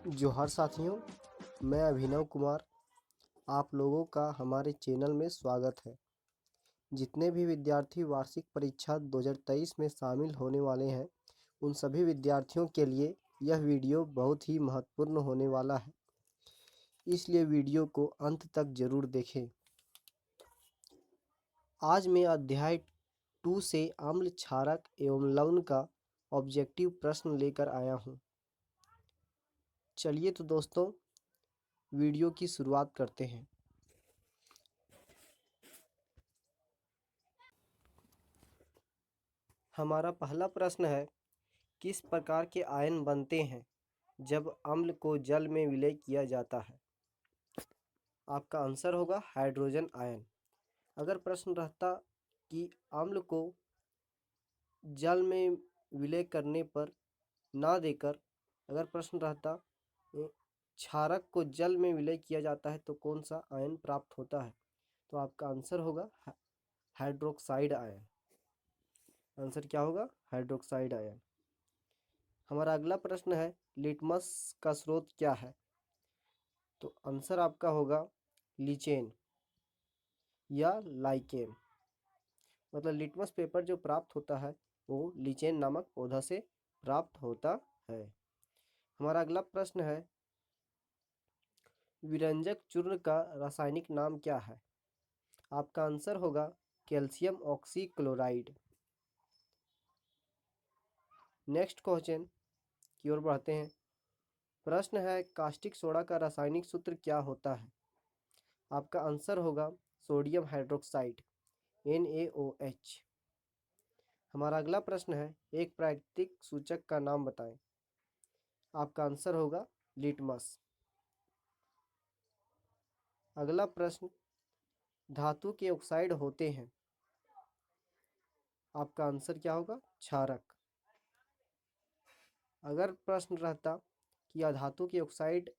जोहार साथियों, मैं अभिनव कुमार आप लोगों का हमारे चैनल में स्वागत है। जितने भी विद्यार्थी वार्षिक परीक्षा 2023 में शामिल होने वाले हैं, उन सभी विद्यार्थियों के लिए यह वीडियो बहुत ही महत्वपूर्ण होने वाला है, इसलिए वीडियो को अंत तक जरूर देखें। आज मैं अध्याय 2 से अम्ल, क्षारक एवं लवण का ऑब्जेक्टिव प्रश्न लेकर आया हूँ। चलिए तो दोस्तों, वीडियो की शुरुआत करते हैं। हमारा पहला प्रश्न है, किस प्रकार के आयन बनते हैं जब अम्ल को जल में विलय किया जाता है? आपका आंसर होगा हाइड्रोजन आयन। अगर प्रश्न रहता कि अम्ल को जल में विलय करने पर ना देकर अगर प्रश्न रहता क्षारक को जल में विलय किया जाता है तो कौन सा आयन प्राप्त होता है, तो आपका आंसर होगा हाइड्रोक्साइड आयन। आंसर क्या होगा? Hydroxide ion. हमारा अगला प्रश्न है, लिटमस का स्रोत क्या है? तो आंसर आपका होगा लीचेन या लाइकेन। मतलब लिटमस पेपर जो प्राप्त होता है वो लीचेन नामक पौधा से प्राप्त होता है। हमारा अगला प्रश्न है, विरंजक चूर्ण का रासायनिक नाम क्या है? आपका आंसर होगा कैल्शियम ऑक्सीक्लोराइड। नेक्स्ट क्वेश्चन की ओर बढ़ते हैं। प्रश्न है, कास्टिक सोडा का रासायनिक सूत्र क्या होता है? आपका आंसर होगा सोडियम हाइड्रोक्साइड NaOH। हमारा अगला प्रश्न है, एक प्राकृतिक सूचक का नाम बताएं। आपका आंसर होगा लिटमस। अगला प्रश्न, धातु के ऑक्साइड होते हैं। आपका आंसर क्या होगा? क्षारक। अगर प्रश्न रहता कि अधातु के ऑक्साइड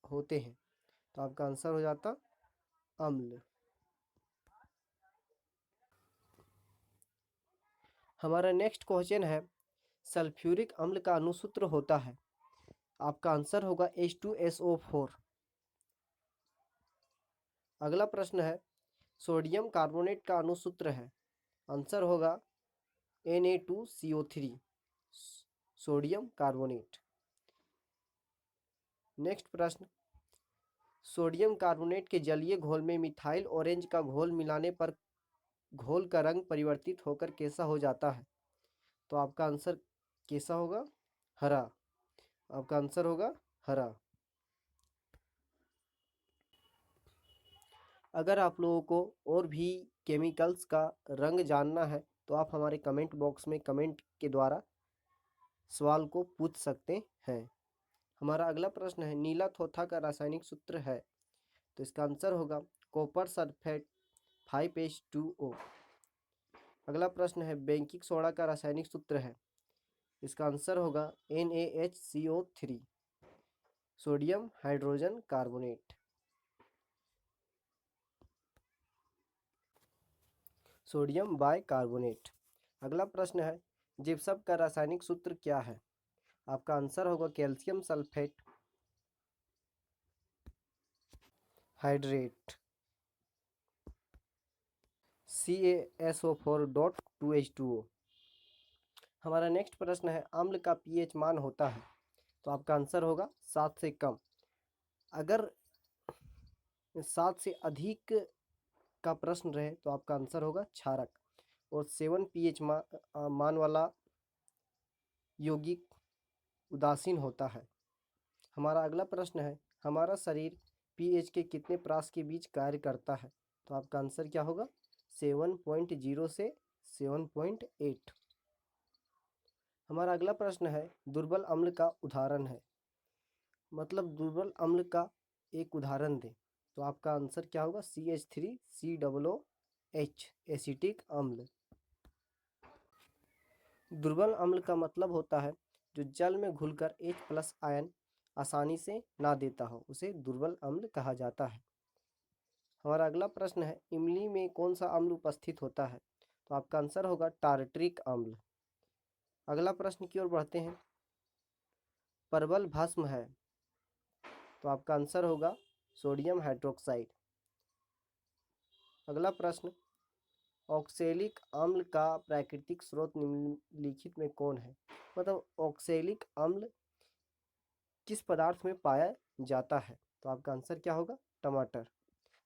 होते हैं तो आपका आंसर हो जाता अम्ल। हमारा नेक्स्ट क्वेश्चन है, सल्फ्यूरिक अम्ल का अणुसूत्र होता है। आपका आंसर होगा H2SO4। अगला प्रश्न है, सोडियम कार्बोनेट का अणुसूत्र है। आंसर होगा Na2CO3 सोडियम कार्बोनेट। नेक्स्ट प्रश्न, सोडियम कार्बोनेट के जलीय घोल में मिथाइल ऑरेंज का घोल मिलाने पर घोल का रंग परिवर्तित होकर कैसा हो जाता है? तो आपका आंसर कैसा होगा? हरा। आपका आंसर होगा हरा। अगर आप लोगों को और भी केमिकल्स का रंग जानना है तो आप हमारे कमेंट बॉक्स में कमेंट के द्वारा सवाल को पूछ सकते हैं। हमारा अगला प्रश्न है, नीला थोथा का रासायनिक सूत्र है। तो इसका आंसर होगा कॉपर सल्फेट 5H2O। अगला प्रश्न है, बेकिंग सोडा का रासायनिक सूत्र है। इसका आंसर होगा NaHCO3 sodium hydrogen carbonate. Sodium bicarbonate. अगला प्रश्न है, जिप्सम का रासायनिक सूत्र क्या है? आपका आंसर होगा कैल्शियम सल्फेट हाइड्रेट CaSO4.2H2O। हमारा नेक्स्ट प्रश्न है, अम्ल का pH मान होता है। तो आपका आंसर होगा 7 से कम। अगर 7 से अधिक का प्रश्न रहे तो आपका आंसर होगा क्षारक। और 7 pH मान वाला यौगिक उदासीन होता है। हमारा अगला प्रश्न है, हमारा शरीर pH के कितने प्रास के बीच कार्य करता है? तो आपका आंसर क्या होगा? 7.0 से 7.8। हमारा अगला प्रश्न है, दुर्बल अम्ल का उदाहरण है। मतलब दुर्बल अम्ल का एक उदाहरण दें। तो आपका आंसर क्या होगा? CH3COOH एसिटिक अम्ल। दुर्बल अम्ल का मतलब होता है जो जल में घुलकर H+ आयन आसानी से ना देता हो, उसे दुर्बल अम्ल कहा जाता है। हमारा अगला प्रश्न है, इमली में कौन सा अम्ल उपस्थित होता है? तो आपका आंसर होगा टार्ट्रिक अम्ल। अगला प्रश्न की ओर बढ़ते हैं, परवल भस्म है तो आपका आंसर होगा सोडियम हाइड्रोक्साइड। अगला प्रश्न, ऑक्सैलिक अम्ल का प्राकृतिक स्रोत निम्नलिखित में कौन है? मतलब ऑक्सैलिक अम्ल किस पदार्थ में पाया जाता है? तो आपका आंसर क्या होगा? टमाटर।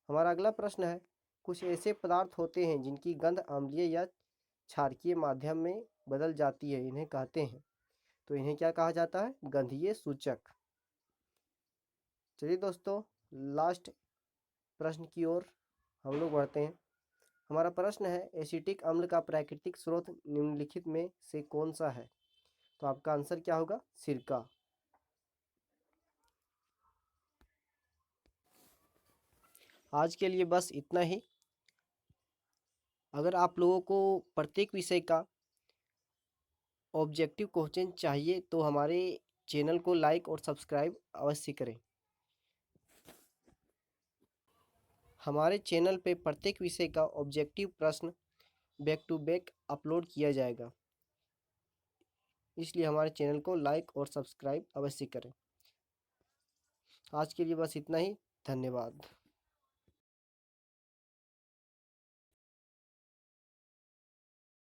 हमारा अगला प्रश्न है, कुछ ऐसे पदार्थ होते हैं जिनकी गंध अम्लीय या क्षारकीय माध्यम में बदल जाती है, इन्हें कहते हैं, तो इन्हें क्या कहा जाता है? गंधीय सूचक। चलिए दोस्तों, लास्ट प्रश्न की ओर हम लोग बढ़ते हैं। हमारा प्रश्न है, एसिटिक अम्ल का प्राकृतिक स्रोत निम्नलिखित में से कौन सा है? तो आपका आंसर क्या होगा? सिरका। आज के लिए बस इतना ही। अगर आप लोगों को प्रत्येक विषय का ऑब्जेक्टिव क्वेश्चन चाहिए तो हमारे चैनल को लाइक और सब्सक्राइब अवश्य करें। हमारे चैनल पे प्रत्येक विषय का ऑब्जेक्टिव प्रश्न बैक टू बैक अपलोड किया जाएगा, इसलिए हमारे चैनल को लाइक और सब्सक्राइब अवश्य करें। आज के लिए बस इतना ही। धन्यवाद।